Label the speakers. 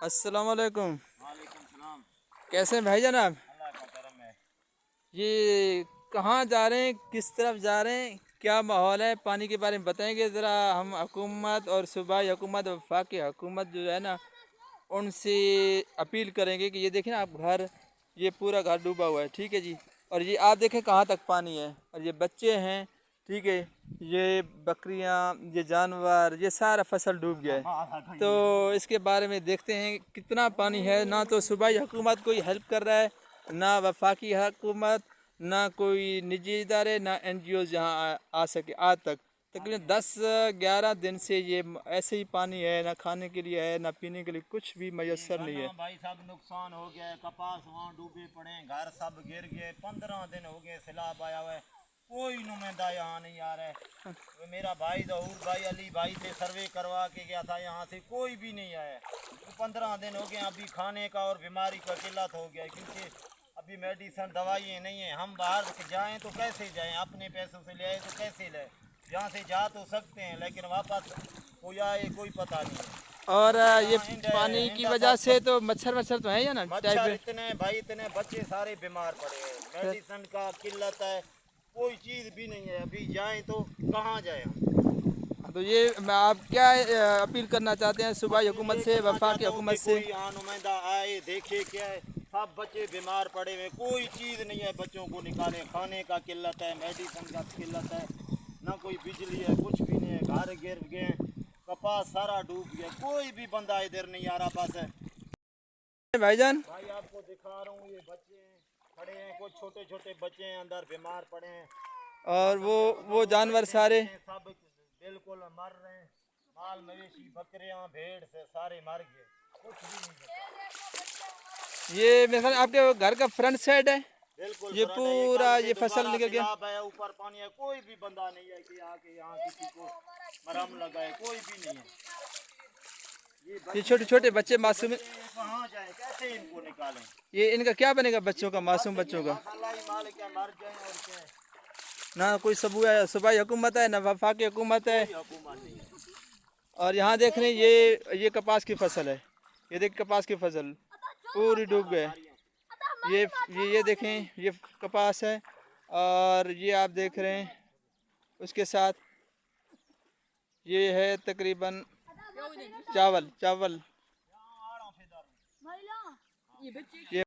Speaker 1: अस्सलाम वालेकुम।
Speaker 2: वालेकुम सलाम।
Speaker 1: कैसे हैं भाई जनाब?
Speaker 2: अल्लाह का करम है।
Speaker 1: ये कहाँ जा रहे हैं, किस तरफ जा रहे हैं, क्या माहौल है, पानी के बारे में बताएंगे ज़रा। हम हुकूमत और सूबाई हुकूमत और वफाकी हुकूमत जो है ना, उनसे अपील करेंगे कि ये देखें ना आप घर, ये पूरा घर डूबा हुआ है, ठीक है जी। और ये आप देखें कहाँ तक पानी है, और ये बच्चे हैं, ठीक है, ये बकरियां, ये जानवर, ये सारा फसल डूब गया है। तो इसके बारे में देखते हैं कितना पानी है। ना तो सूबाई हुकूमत कोई हेल्प कर रहा है, ना वफाकी हुकूमत, ना कोई निजी इदारे, ना NGOs यहाँ आ सके आज तक। तकरीबन 10-11 दिन से ये ऐसे ही पानी है, ना खाने के लिए है, ना पीने के लिए कुछ भी मैसर नहीं है।
Speaker 2: भाई सब नुकसान हो गया है, कपास वहाँ डूबे पड़े हैं, घर सब गिर गए। 15 दिन हो गए सैलाब आया हुआ है, कोई नुमाइंदा यहाँ नहीं आ रहा है। मेरा भाई जहूर भाई अली भाई से सर्वे करवा के गया था, यहाँ से कोई भी नहीं आया। तो 15 दिन हो गए, अभी खाने का और बीमारी का किल्लत हो गया है, क्योंकि अभी मेडिसन दवाइयाँ नहीं है। हम बाहर जाएँ तो कैसे जाएँ, अपने पैसों से ले आए तो कैसे लाए। यहाँ से जा तो सकते हैं, लेकिन वापस कोई आए कोई पता नहीं है।
Speaker 1: और ये
Speaker 2: हाँ,
Speaker 1: पानी की वजह से तो मच्छर तो है या ना टाइप
Speaker 2: मच्छर
Speaker 1: है।
Speaker 2: इतने भाई, इतने बच्चे सारे बीमार पड़े हैं, मेडिसन का किल्लत है, कोई चीज़ भी नहीं है। अभी जाएं तो कहाँ जाएं हम।
Speaker 1: तो ये आप क्या अपील करना चाहते हैं सूबाई हुकूमत से, वफाकी हुकूमत से?
Speaker 2: कोई यहाँ नुमाइंदा आए, देखे क्या है। सब बच्चे बीमार पड़े हुए, कोई चीज़ नहीं है बच्चों को निकाले। खाने का किल्लत है, मेडिसन का किल्लत है, ना कोई बिजली है, कुछ भी नहीं है। घर गिर गए, कपास सारा डूब गया, कोई भी बंदा इधर नहीं आ रहा। बस है
Speaker 1: भाईजान,
Speaker 2: भाई आपको दिखा रहा हूँ, ये बच्चे हैं खड़े हैं, कुछ छोटे छोटे बच्चे हैं अंदर बीमार पड़े हैं।
Speaker 1: और वो जानवर सारे,
Speaker 2: सब बिल्कुल मर रहे हैं। माल मवेशी बकरियां भेड़ से सारे मर गए, कुछ भी नहीं बचा।
Speaker 1: ये मेरे ख्याल आपके घर का फ्रंट साइड है।
Speaker 2: बिल्कुल
Speaker 1: ये
Speaker 2: फ्रंट है,
Speaker 1: पूरा
Speaker 2: कल से
Speaker 1: ये फसल
Speaker 2: दोबारा
Speaker 1: निकल गया।
Speaker 2: सैलाब है, ऊपर पानी है, कोई भी बंदा नहीं है कि आके यहाँ किसी को मरहम लगाए, कोई भी नहीं है।
Speaker 1: ये छोटे छोटे बच्चे मासूम,
Speaker 2: कहाँ जाए, कैसे इनको निकालें।
Speaker 1: ये इनका क्या बनेगा बच्चों का, मासूम बच्चों का?
Speaker 2: अल्लाह ही मालिक है, मर जाए और क्या है।
Speaker 1: ना कोई सूबाई हुकूमत है, ना वफाकी हुकूमत है।
Speaker 2: कोई हुकूमत नहीं है।
Speaker 1: और यहाँ देख रहे हैं ये कपास की फसल है। ये देख कपास की फसल पूरी डूब गए। ये देखें, ये कपास है, और ये आप देख रहे हैं उसके साथ ये है तकरीबन चावल। ये